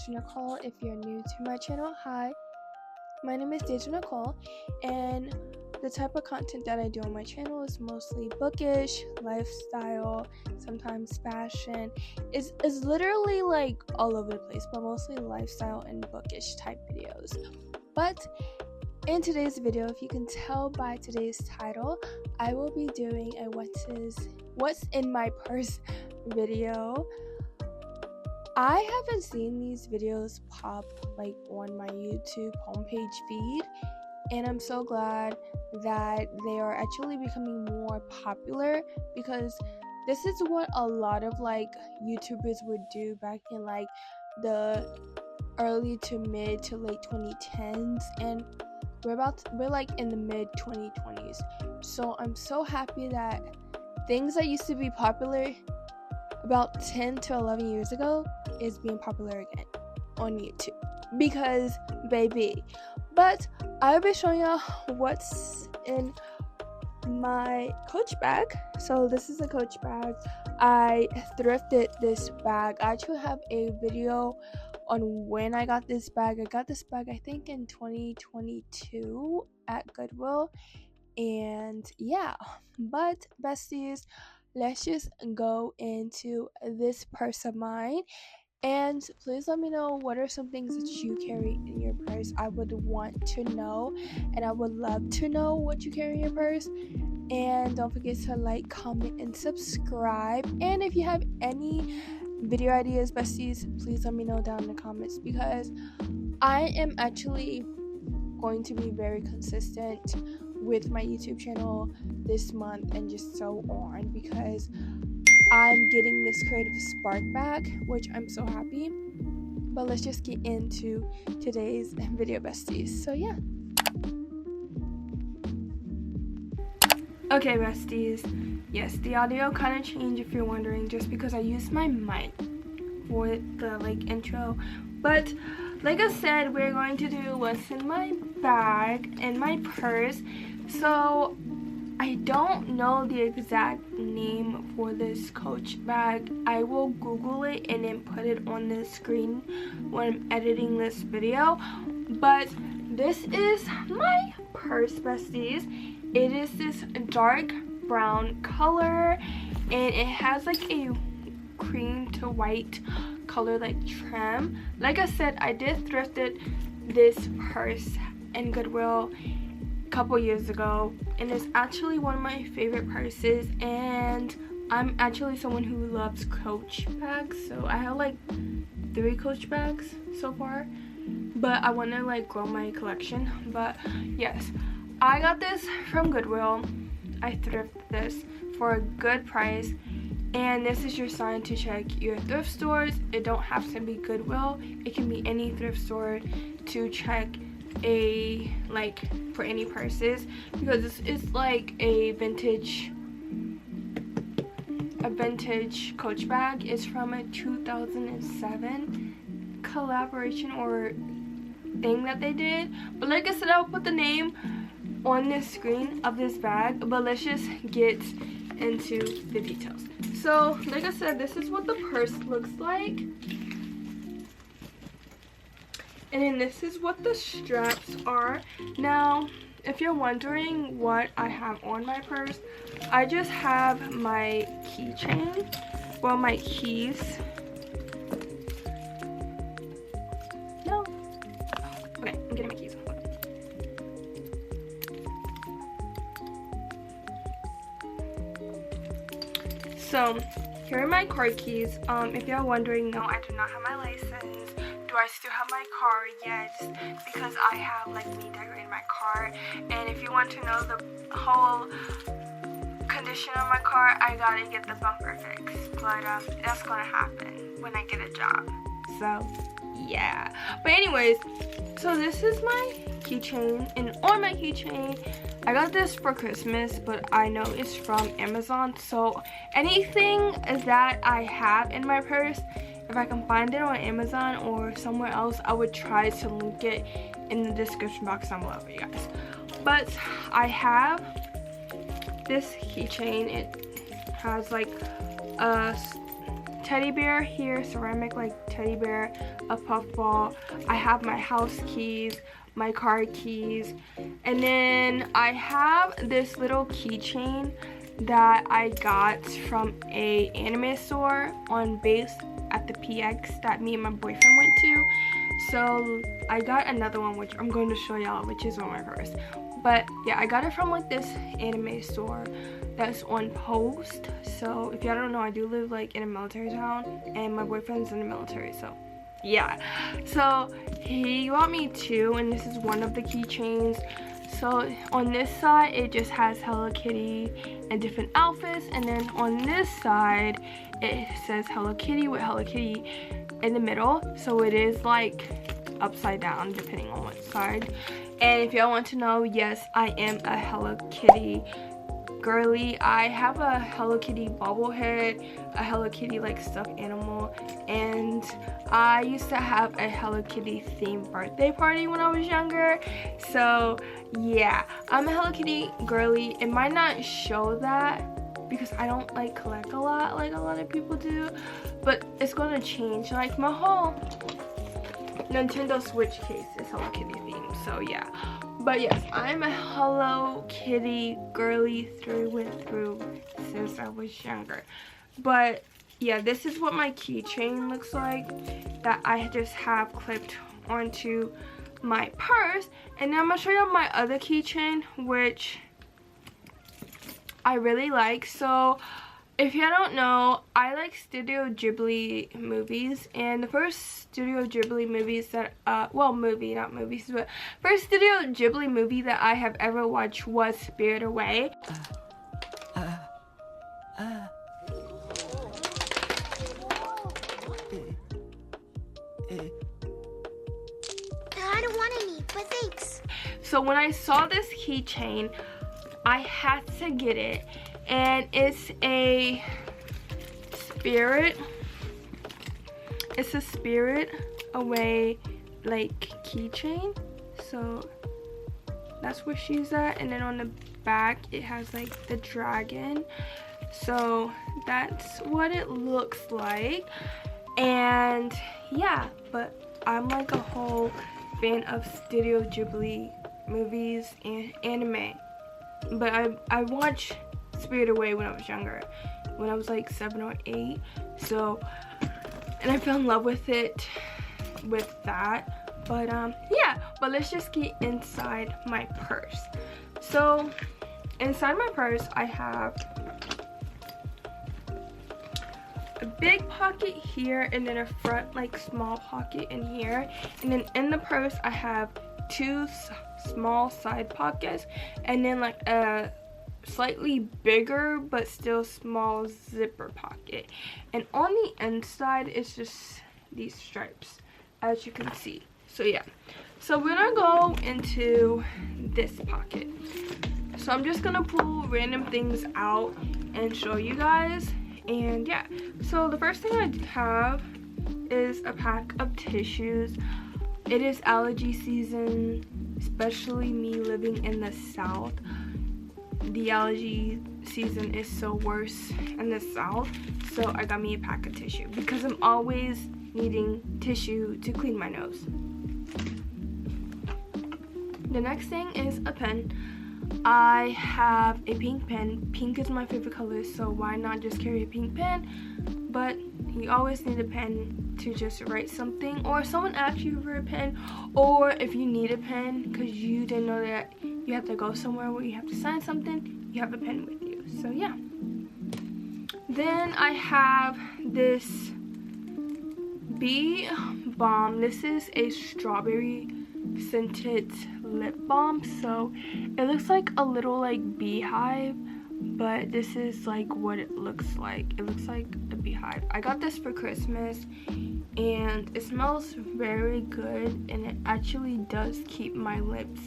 Dajah Nicole. If you're new to my channel, hi. My name is Dajah Nicole, and the type of content that I do on my channel is mostly bookish, lifestyle, sometimes fashion. It's literally like all over the place, but mostly lifestyle and bookish type videos. But in today's video, if you can tell by today's title, I will be doing a what's in my purse video. I haven't seen these videos pop like on my YouTube homepage feed, and I'm so glad that they are actually becoming more popular, because this is what a lot of like YouTubers would do back in like the early to mid to late 2010s, and we're like in the mid 2020s. So I'm so happy that things that used to be popular about 10 to 11 years ago is being popular again on YouTube, because baby. But I'll be showing y'all what's in my Coach bag. So this is a Coach bag. I thrifted this bag. I actually have a video on when I got this bag. I got this bag I think in 2022 at Goodwill, and yeah. But besties, let's just go into this purse of mine, and please let me know what are some things that you carry in your purse. I would want to know, and I would love to know what you carry in your purse. And don't forget to like, comment, and subscribe. And if you have any video ideas, besties, please let me know down in the comments, because I am actually going to be very consistent with my YouTube channel this month and just so on, because I'm getting this creative spark back, which I'm so happy. But let's just get into today's video, besties. So yeah. Okay, besties. Yes, the audio kind of changed if you're wondering, just because I used my mic for the like intro. But like I said, we're going to do what's in my bag and my purse. So I don't know the exact name for this Coach bag. I will Google it and then put it on the screen when I'm editing this video. But this is my purse, besties. It is this dark brown color, and it has like a cream to white color like trim. Like I said, I did thrifted this purse in Goodwill couple years ago, and it's actually one of my favorite purses. And I'm actually someone who loves Coach bags, so I have like 3 Coach bags so far, but I want to like grow my collection. But yes, I got this from Goodwill. I thrifted this for a good price, and this is your sign to check your thrift stores. It don't have to be Goodwill, it can be any thrift store to check a like for any purses, because this is like a vintage Coach bag. It's from a 2007 collaboration or thing that they did. But like I said, I'll put the name on the screen of this bag. But let's just get into the details. So like I said, this is what the purse looks like. And then this is what the straps are. Now, if you're wondering what I have on my purse, I just have my keychain, well, my keys. No. Okay, I'm getting my keys. So, here are my car keys. If you're wondering, no, I do not have my license. Do I still have my car? Yes, because I have like me decorating my car. And if you want to know the whole condition of my car, I gotta get the bumper fixed. But that's gonna happen when I get a job. So yeah. But anyways, so this is my keychain, and on my keychain, I got this for Christmas, but I know it's from Amazon. So anything that I have in my purse, if I can find it on Amazon or somewhere else, I would try to link it in the description box down below for you guys. But I have this keychain. It has like a teddy bear here, ceramic like teddy bear, a puffball. I have my house keys, my car keys, and then I have this little keychain that I got from a anime store on base at the PX that me and my boyfriend went to. So I got another one, which I'm going to show y'all, which is on my purse. But yeah, I got it from like this anime store that's on Post. So if y'all don't know, I do live like in a military town, and my boyfriend's in the military, so yeah. So he got me two, and this is one of the keychains. So on this side, it just has Hello Kitty and different outfits, and then on this side, it says Hello Kitty with Hello Kitty in the middle. So it is like upside down, depending on what side. And if y'all want to know, yes, I am a Hello Kitty girly. I have a Hello Kitty bobblehead, a Hello Kitty like stuffed animal, and I used to have a Hello Kitty themed birthday party when I was younger. So yeah, I'm a Hello Kitty girly. It might not show that because I don't like collect a lot like a lot of people do, but it's gonna change. Like my whole Nintendo Switch case is Hello Kitty themed, so yeah. But yes, I'm a Hello Kitty girly through and through since I was younger. But yeah, this is what my keychain looks like that I just have clipped onto my purse. And then I'm gonna show you my other keychain, which I really like. So if you don't know, I like Studio Ghibli movies, and the first Studio Ghibli movies that, well, movie, not movies, but first Studio Ghibli movie that I have ever watched was Spirited Away. I don't want any, but thanks. So when I saw this keychain, I had to get it. And it's a spirit. It's a Spirit Away like keychain. So that's where she's at. And then on the back it has like the dragon. So that's what it looks like. And yeah, but I'm like a whole fan of Studio Ghibli movies and anime. But I watch Spirited Away when I was younger, when I was like 7 or 8. So, and I fell in love with it with that. But yeah, but let's just get inside my purse. So inside my purse I have a big pocket here, and then a front like small pocket in here, and then in the purse I have two small side pockets, and then like a slightly bigger but still small zipper pocket. And on the inside it's just these stripes, as you can see. So yeah, so we're gonna go into this pocket. So I'm just gonna pull random things out and show you guys. And yeah, so the first thing I have is a pack of tissues. It is allergy season, especially me living in the South. The allergy season is so worse in the South, so I got me a pack of tissue because I'm always needing tissue to clean my nose. The next thing is a pen. I have a pink pen. Pink is my favorite color, so why not just carry a pink pen? But you always need a pen to just write something, or someone asks you for a pen, or if you need a pen because you didn't know that you have to go somewhere where you have to sign something, you have a pen with you. So yeah. Then I have this Bee Balm. This is a strawberry scented lip balm. So it looks like a little like beehive, but this is like what it looks like. It looks like a beehive. I got this for Christmas, and it smells very good, and it actually does keep my lips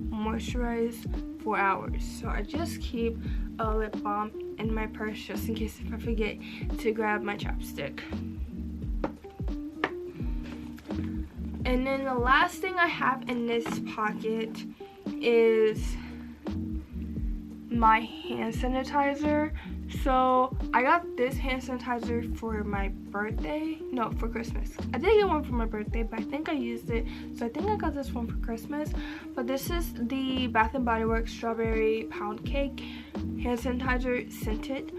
moisturized for hours. So I just keep a lip balm in my purse just in case if I forget to grab my chapstick. And then the last thing I have in this pocket is my hand sanitizer. So I got this hand sanitizer for my birthday. No, for Christmas. I did get one for my birthday, but I think I used it. So I think I got this one for Christmas. But this is the Bath and Body Works Strawberry Pound Cake hand sanitizer scented.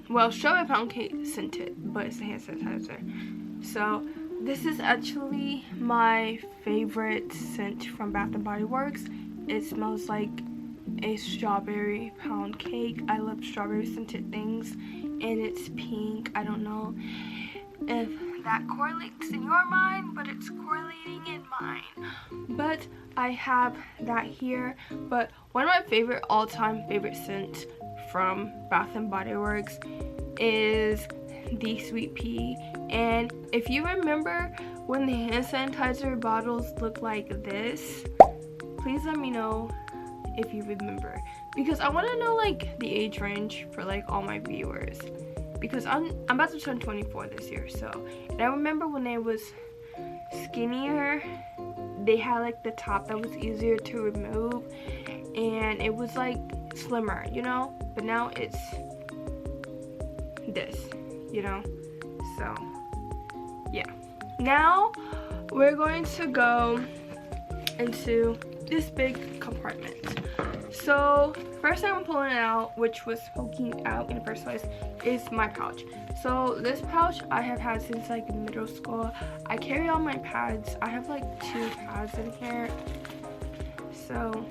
Well, strawberry pound cake scented, but it's a hand sanitizer. So this is actually my favorite scent from Bath and Body Works. It smells like a strawberry pound cake. I love strawberry scented things, and it's pink. I don't know if that correlates in your mind, but it's correlating in mine. But I have that here. But one of my favorite all-time favorite scents from Bath and Body Works is the Sweet Pea. And if you remember when the hand sanitizer bottles look like this, please let me know if you remember, because I want to know like the age range for like all my viewers, because I'm about to turn 24 this year. So, and I remember when they was skinnier, they had like the top that was easier to remove, and it was like slimmer, you know, but now it's this, you know. So yeah, now we're going to go into this big compartment. So first thing I'm pulling out, which was poking out in the first place, is my pouch. So this pouch I have had since like middle school. I carry all my pads. I have like 2 pads in here. So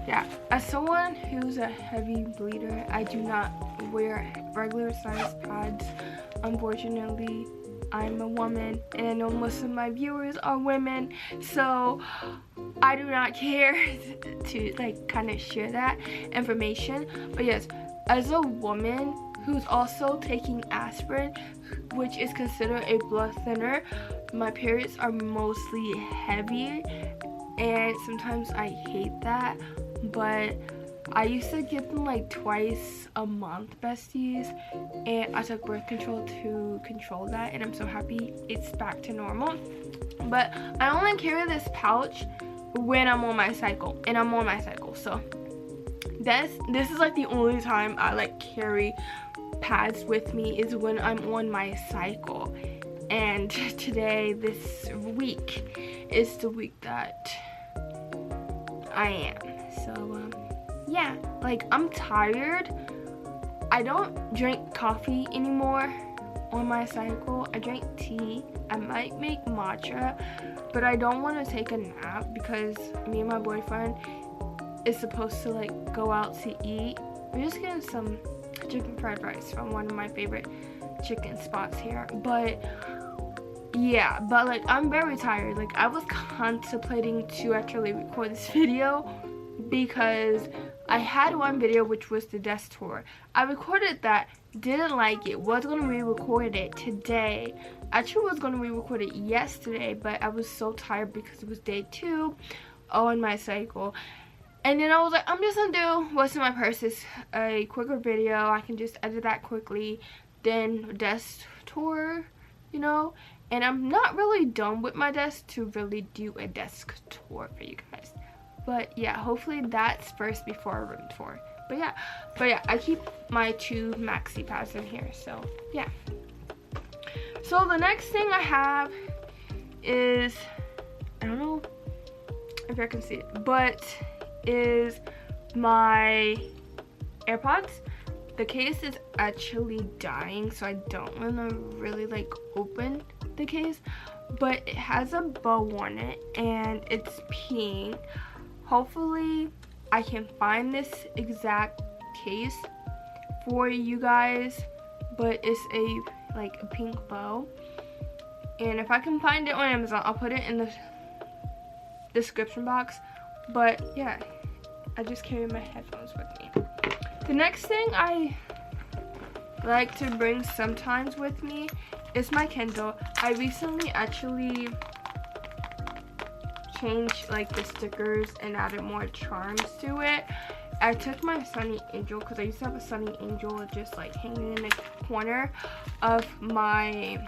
yeah, as someone who's a heavy bleeder, I do not wear regular size pads. Unfortunately, I'm a woman, and I know most of my viewers are women, so I do not care to like kind of share that information. But yes, as a woman who's also taking aspirin, which is considered a blood thinner, my periods are mostly heavy, and sometimes I hate that. But I used to get them like twice a month, besties, and I took birth control to control that, and I'm so happy it's back to normal. But I only carry this pouch when I'm on my cycle, and I'm on my cycle. So this is like the only time I like carry pads with me, is when I'm on my cycle. And today, this week, is the week that I am. So yeah, like I'm tired. I don't drink coffee anymore on my cycle. I drink tea. I might make matcha, but I don't want to take a nap because me and my boyfriend is supposed to like go out to eat. We're just getting some chicken fried rice from one of my favorite chicken spots here. But yeah, but like I'm very tired. Like I was contemplating to actually record this video because I had one video which was the desk tour. I recorded that, didn't like it, was going to re-record it today. Actually was going to re-record it yesterday, but I was so tired because it was day 2 on my cycle. And then I was like, I'm just going to do what's in my purse, is a quicker video. I can just edit that quickly, then desk tour, you know. And I'm not really done with my desk to really do a desk tour for you guys. But yeah, hopefully that's first before a room tour. But yeah, I keep my 2 maxi pads in here. So yeah. So the next thing I have is, I don't know if I can see it, but is my AirPods. The case is actually dying, so I don't want to really like open the case, but it has a bow on it and it's pink. Hopefully I can find this exact case for you guys, but it's a pink bow, and if I can find it on Amazon, I'll put it in the description box. But yeah, I just carry my headphones with me. The next thing I like to bring sometimes with me is my Kindle. I recently actually changed like the stickers and added more charms to it. I took my Sunny Angel, because I used to have a Sunny Angel just like hanging in the corner of my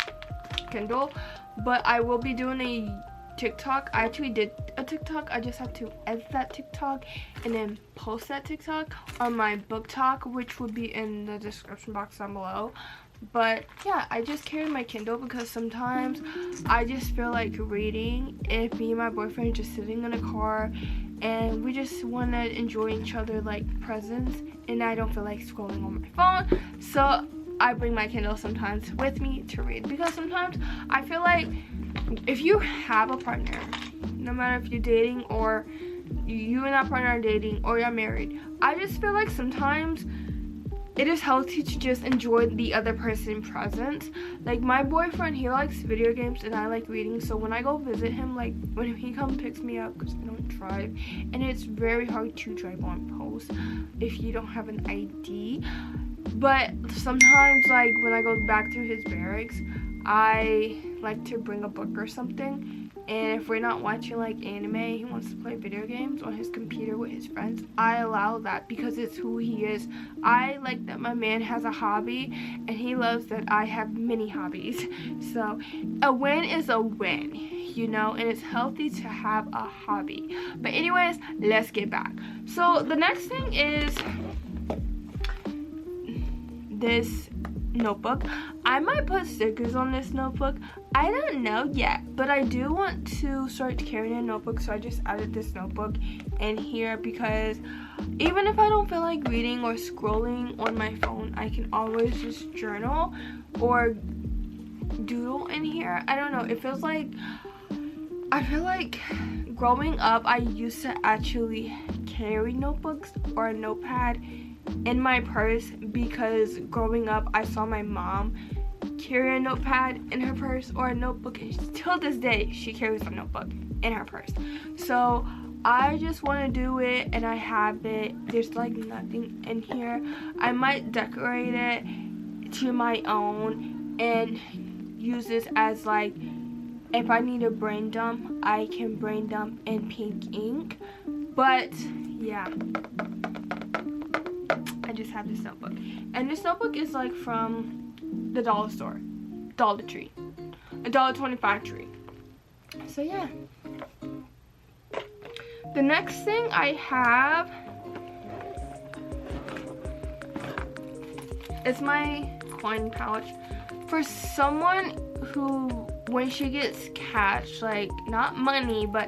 Kindle, but I will be doing a TikTok. I actually did a TikTok. I just have to edit that TikTok and then post that TikTok on my book talk, which would be in the description box down below. But yeah, I just carry my Kindle because sometimes I just feel like reading if me and my boyfriend are just sitting in a car and we just want to enjoy each other like presents, and I don't feel like scrolling on my phone. So I bring my Kindle sometimes with me to read, because sometimes I feel like if you have a partner, no matter if you're dating or you and that partner are dating or you're married, I just feel like sometimes it is healthy to just enjoy the other person's presence. Like my boyfriend, he likes video games and I like reading, so when I go visit him, like when he comes picks me up, because I don't drive and it's very hard to drive on post if you don't have an ID. But sometimes, like when I go back to his barracks, I like to bring a book or something, and if we're not watching like anime, he wants to play video games on his computer with his friends, I allow that because it's who he is. I like that my man has a hobby, and he loves that I have many hobbies. So a win is a win, you know, and it's healthy to have a hobby. But anyways, let's get back. So the next thing is this notebook. I might put stickers on this notebook. I don't know yet, but I do want to start carrying a notebook, so I just added this notebook in here because even if I don't feel like reading or scrolling on my phone, I can always just journal or doodle in here. I don't know, it feels like, I feel like growing up I used to actually carry notebooks or a notepad in my purse, because growing up I saw my mom carry a notepad in her purse or a notebook, and till this day she carries a notebook in her purse. So I just want to do it, and I have it. There's like nothing in here. I might decorate it to my own and use this as like, if I need a brain dump, I can brain dump in pink ink. But yeah, I just have this notebook, and this notebook is like from the dollar store, Dollar Tree, $1.25 tree. So yeah, the next thing I have is my coin pouch. For someone who, when she gets cash, like not money but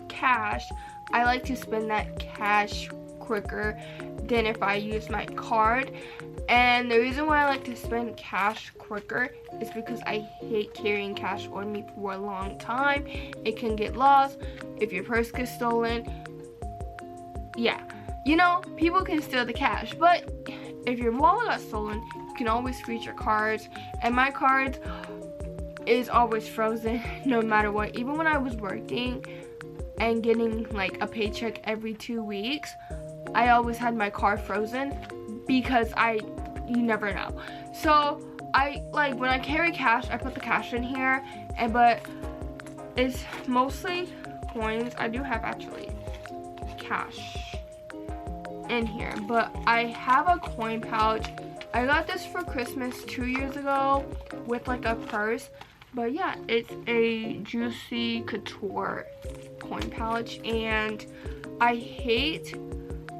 cash, I like to spend that cash quicker than if I use my card. And the reason why I like to spend cash quicker is because I hate carrying cash on me for a long time. It can get lost if your purse gets stolen. Yeah, you know, people can steal the cash, but if your wallet got stolen, you can always reach your cards, and my cards is always frozen no matter what. Even when I was working and getting like a paycheck every 2 weeks, I always had my card frozen because you never know. So I like, when I carry cash, I put the cash in here, but it's mostly coins. I do have actually cash in here, but I have a coin pouch. I got this for Christmas 2 years ago with like a purse. But yeah, it's a Juicy Couture coin pouch, and I hate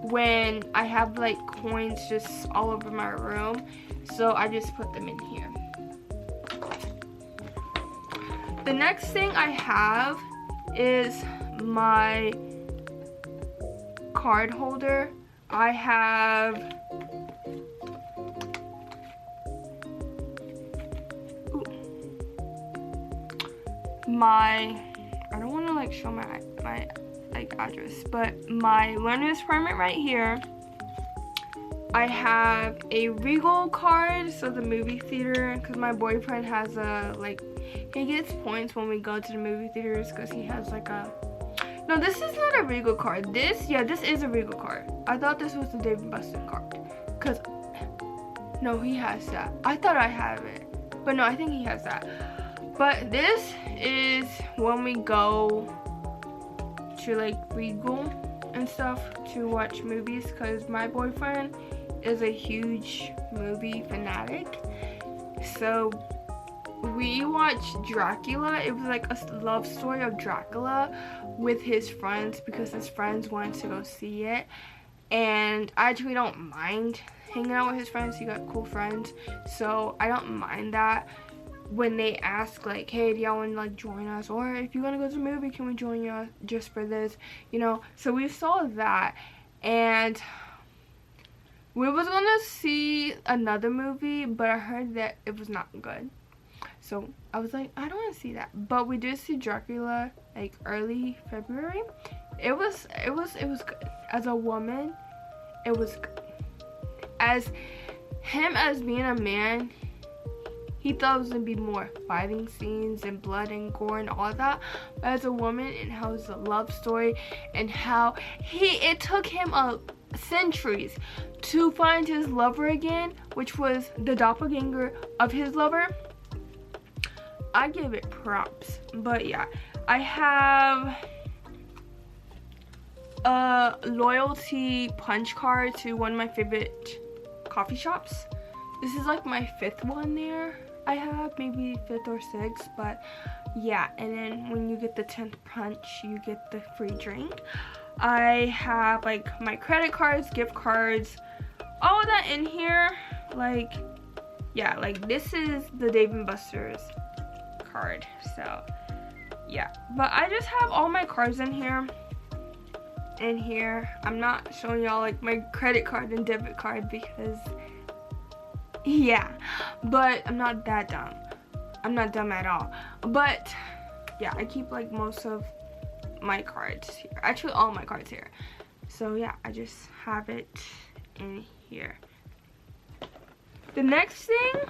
when I have like coins just all over my room, so I just put them in here. The next thing I have is my card holder. I have I don't want to like show my like address, but my learner's permit right here. I have a Regal card, so the movie theater, because my boyfriend has a, like, he gets points when we go to the movie theaters because he has like a, no, this is not a Regal card. This is a Regal card. I thought this was the Dave & Buster's card, because, no, he has that. I thought I have it, but no, I think he has that. But this is when we go to like Regal and stuff to watch movies, because my boyfriend is a huge movie fanatic. So we watched Dracula. It was like a love story of Dracula with his friends because his friends wanted to go see it. And I actually don't mind hanging out with his friends. He got cool friends, so I don't mind that. When they ask like, hey, do y'all want to like join us, or if you want to go to the movie, can we join you just for this, you know? So we saw that, and we was gonna see another movie, but I heard that it was not good, so I was like, I don't want to see that. But we did see Dracula like early February. It was good. As a woman, it was good. As being a man, he thought it was gonna be more fighting scenes and blood and gore and all that. But as a woman, and how it's a love story, and how it took him centuries to find his lover again, which was the doppelganger of his lover. I give it props. But yeah, I have a loyalty punch card to one of my favorite coffee shops. This is like my 5th one there. I have maybe 5th or 6th, but yeah. And then when you get the 10th punch, you get the free drink. I have like my credit cards, gift cards, all of that in here. Like, yeah, like this is the Dave & Buster's card. So yeah, but I just have all my cards in here. I'm not showing y'all like my credit card and debit card because yeah, but I'm not that dumb. I'm not dumb at all. But yeah, I keep like most of my cards here. Actually, all my cards here. So yeah, I just have it in here. The next thing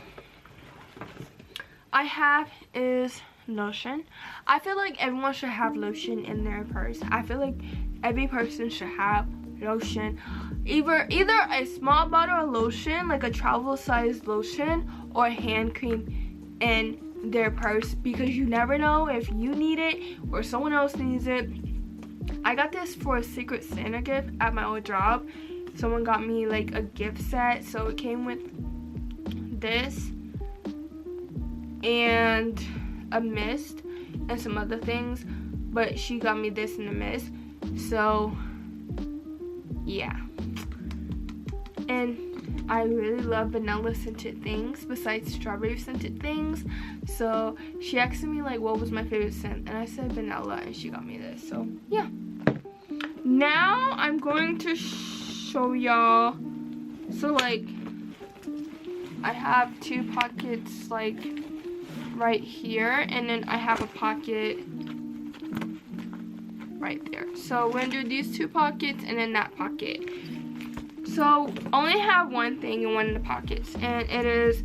I have is lotion. I feel like everyone should have lotion in their purse. I feel like every person should have lotion. Either a small bottle of lotion, like a travel size lotion, or hand cream in their purse, because you never know if you need it or someone else needs it. I got this for a Secret Santa gift at my old job. Someone got me like a gift set, so it came with this and a mist and some other things, but she got me this in the mist. So yeah, and I really love vanilla scented things besides strawberry scented things. So she asked me like what was my favorite scent, and I said vanilla, and she got me this. So yeah, now I'm going to show y'all. So like I have 2 pockets like right here, and then I have a pocket right there. So we're gonna do these 2 pockets and then that pocket. So only have one thing in one of the pockets, and it is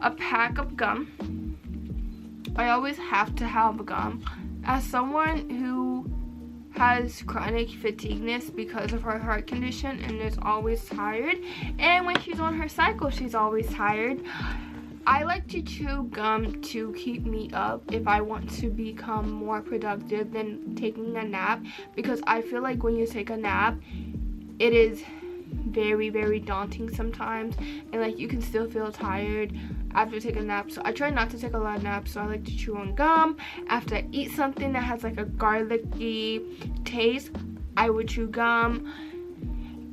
a pack of gum. I always have to have gum. As someone who has chronic fatigueness because of her heart condition and is always tired, and when she's on her cycle she's always tired, I like to chew gum to keep me up if I want to become more productive than taking a nap, because I feel like when you take a nap, it is very, very daunting sometimes, and like you can still feel tired after taking a nap. So I try not to take a lot of naps, so I like to chew on gum. After I eat something that has like a garlicky taste, I would chew gum.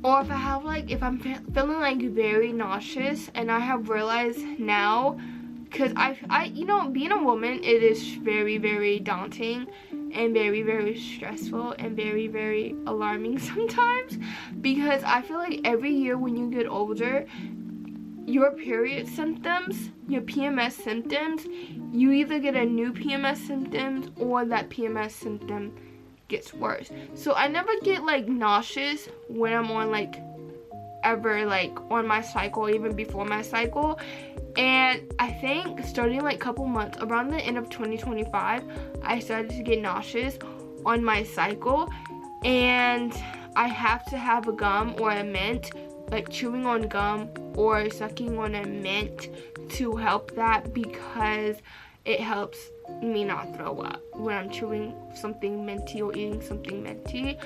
Or if I have like, if I'm feeling like very nauseous, and I have realized now, because I you know, being a woman, it is very, very daunting and very, very stressful and very, very alarming sometimes, because I feel like every year when you get older, your period symptoms, your PMS symptoms, you either get a new PMS symptoms or that PMS symptom gets worse. So I never get like nauseous when I'm on like ever like on my cycle, even before my cycle. And I think starting like a couple months around the end of 2025, I started to get nauseous on my cycle, and I have to have a gum or a mint, like chewing on gum or sucking on a mint to help that, because it helps me not throw up when I'm chewing something minty or eating something minty.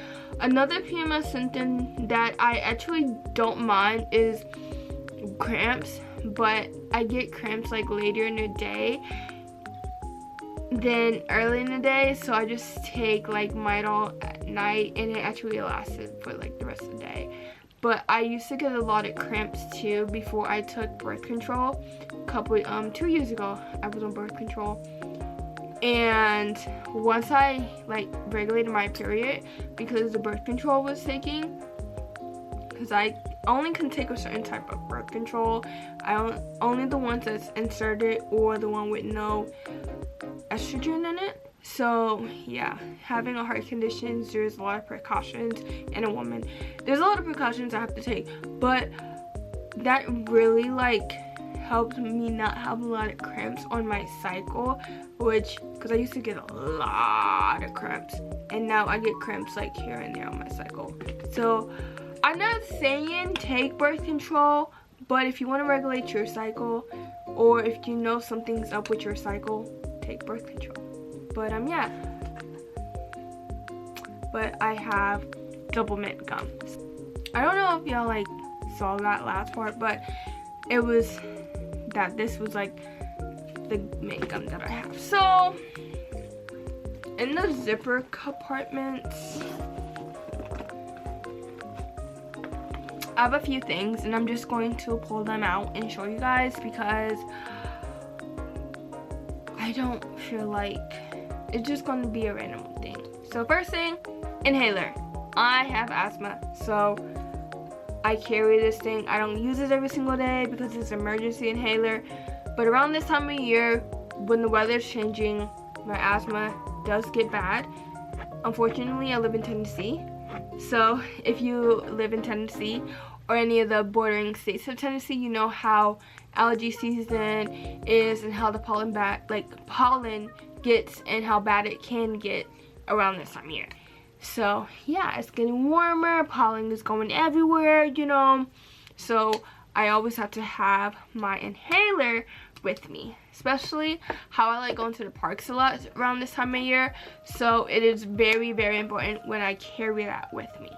Another PMS symptom that I actually don't mind is cramps, but I get cramps like later in the day than early in the day, so I just take like Midol at night, and it actually lasted for like the rest of the day. But I used to get a lot of cramps too before I took birth control. 2 years ago, I was on birth control, and once I like regulated my period because the birth control was taking, because I only can take a certain type of birth control. Only the ones that's inserted or the one with no estrogen in it. So yeah, having a heart condition, there's a lot of precautions in a woman. There's a lot of precautions I have to take, but that really like helped me not have a lot of cramps on my cycle, which, because I used to get a lot of cramps, and now I get cramps like here and there on my cycle. So I'm not saying take birth control, but if you want to regulate your cycle, or if you know something's up with your cycle, take birth control. But yeah, but I have double mint gums. I don't know if y'all like saw that last part, but it was that this was like the mint gum that I have. So in the zipper compartments, I have a few things, and I'm just going to pull them out and show you guys because I don't feel like it's just going to be a random thing. So first thing, inhaler. I have asthma, so I carry this thing. I don't use it every single day because it's an emergency inhaler, but around this time of year when the weather's changing, my asthma does get bad. Unfortunately, I live in Tennessee, so if you live in Tennessee or any of the bordering states of Tennessee, you know how allergy season is and how the pollen gets and how bad it can get around this time of year. So yeah, it's getting warmer, pollen is going everywhere, you know, so I always have to have my inhaler with me, especially how I like going to the parks a lot around this time of year. So it is very, very important when I carry that with me.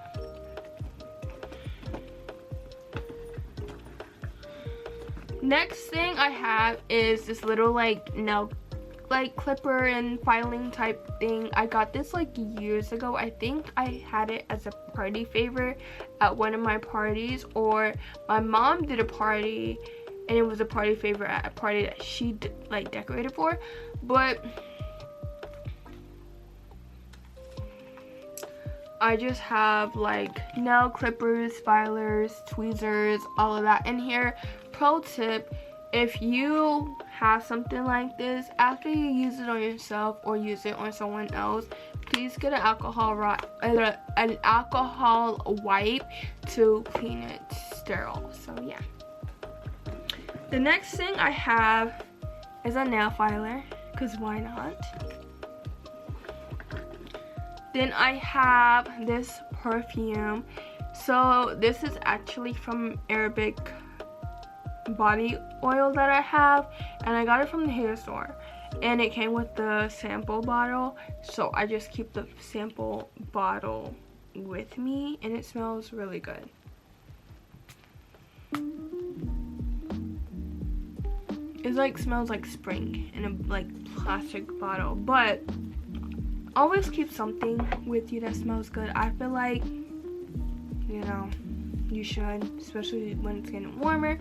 Next thing I have is this little like nail clipper and filing type thing. I got this like years ago. I think I had it as a party favor at one of my parties, or my mom did a party and it was a party favor at a party that she like decorated for. But I just have like nail clippers, filers, tweezers, all of that in here. Pro tip, if you have something like this, after you use it on yourself or use it on someone else, please get an alcohol wipe to clean it sterile. So yeah. The next thing I have is a nail filer, because why not? Then I have this perfume. So this is actually from Arabic body oil that I have, and I got it from the hair store, and it came with the sample bottle, so I just keep the sample bottle with me, and it smells really good. It like smells like spring in a like plastic bottle, but always keep something with you that smells good. I feel like, you know, you should, especially when it's getting warmer.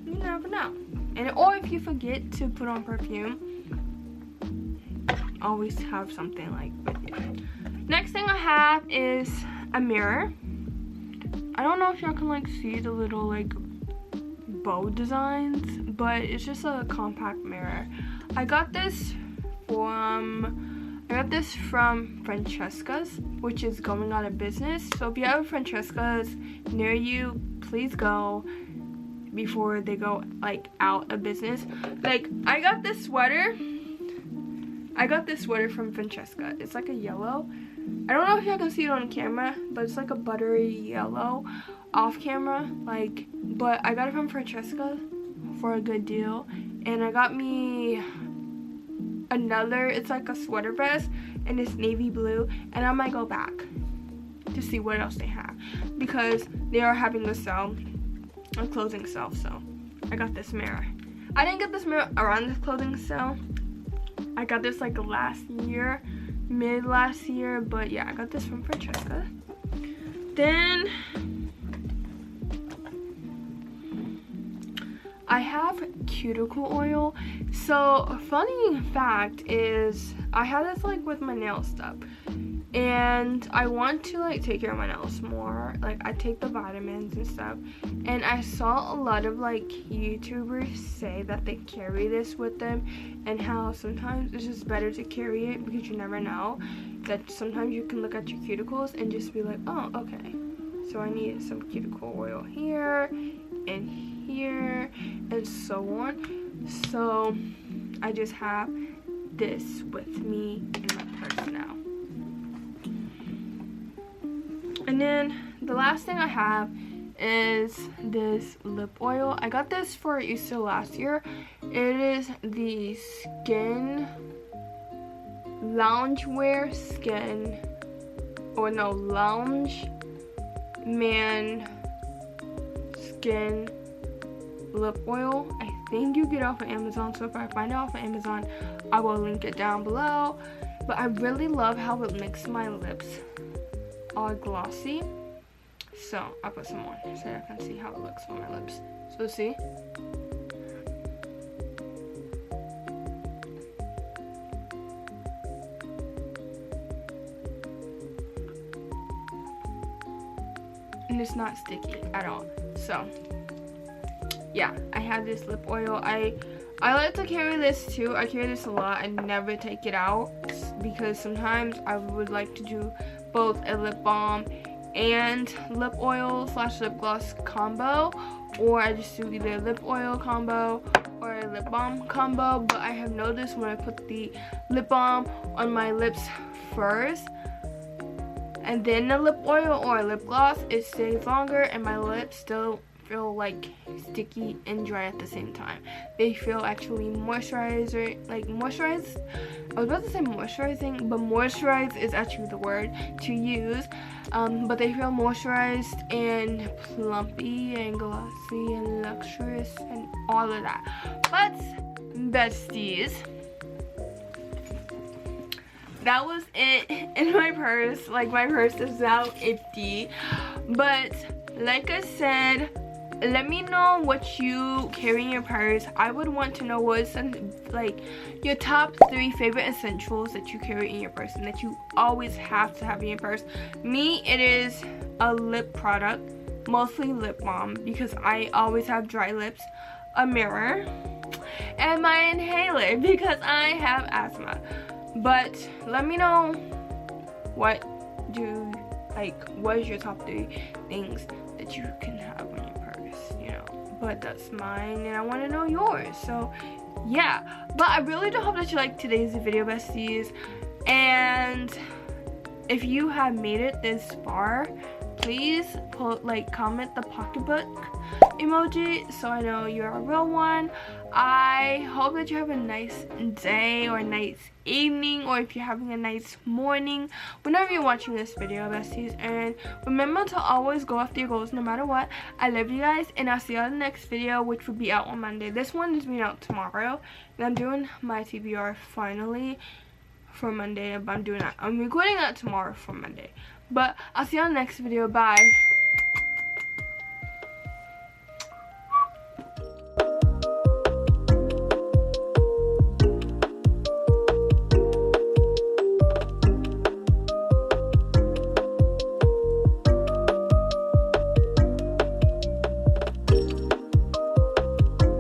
You never know. And or if you forget to put on perfume, always have something like with you. Next thing I have is a mirror. I don't know if y'all can like see the little like bow designs, but it's just a compact mirror. I got this from Francesca's, which is going out of business. So if you have a Francesca's near you, please go before they go like out of business. Like I got this sweater from Francesca. It's like a yellow. I don't know if y'all can see it on camera, but it's like a buttery yellow off camera, like, but I got it from Francesca for a good deal. And I got me another, it's like a sweater vest, and it's navy blue, and I might go back to see what else they have because they are having a sale, a closing sale. So I got this mirror. I didn't get this mirror around this clothing sale. I got this like last year, mid last year, but yeah, I got this from Francesca. Then I have cuticle oil. So funny fact is I had this like with my nail stuff, and I want to like take care of my nails more. Like I take the vitamins and stuff, and I saw a lot of like YouTubers say that they carry this with them, and how sometimes it's just better to carry it because you never know that sometimes you can look at your cuticles and just be like, oh, okay, so I need some cuticle oil here and here and so on. So I just have this with me in my purse now. And then the last thing I have is this lip oil. I got this for Easter last year. It is the Skin Loungewear Skin, or no, Lounge Man Skin lip oil. I think you get it off of Amazon, so if I find it off of Amazon, I will link it down below. But I really love how it makes my lips all glossy. So I'll put some on so I can see how it looks on my lips. So see? And it's not sticky at all. So yeah, I have this lip oil. I like to carry this too. I carry this a lot and never take it out because sometimes I would like to do both a lip balm and lip oil / lip gloss combo, or I just do either a lip oil combo or a lip balm combo. But I have noticed when I put the lip balm on my lips first and then the lip oil or lip gloss, it stays longer and my lips still feel like sticky and dry at the same time. They feel actually moisturized. I was about to say moisturizing, but moisturized is actually the word to use. But they feel moisturized and plumpy and glossy and luxurious and all of that. But besties, that was it in my purse. Like my purse is now empty. But like I said, let me know what you carry in your purse. I would want to know what's like your top 3 favorite essentials that you carry in your purse and that you always have to have in your purse. Me, it is a lip product, mostly lip balm because I always have dry lips, a mirror, and my inhaler because I have asthma. But let me know what is your top 3 things that you can have on your purse, you know. But that's mine and I want to know yours. So yeah, but I really do hope that you liked today's video, besties. And if you have made it this far, please comment the pocketbook emoji so I know you're a real one. I hope that you have a nice day or a nice evening, or if you're having a nice morning whenever you're watching this video, besties. And remember to always go after your goals no matter what. I love you guys, and I'll see you on the next video, which will be out on Monday. This one is being out tomorrow, and I'm doing my TBR finally for Monday, but I'm recording that tomorrow for Monday. But I'll see you on the next video. Bye.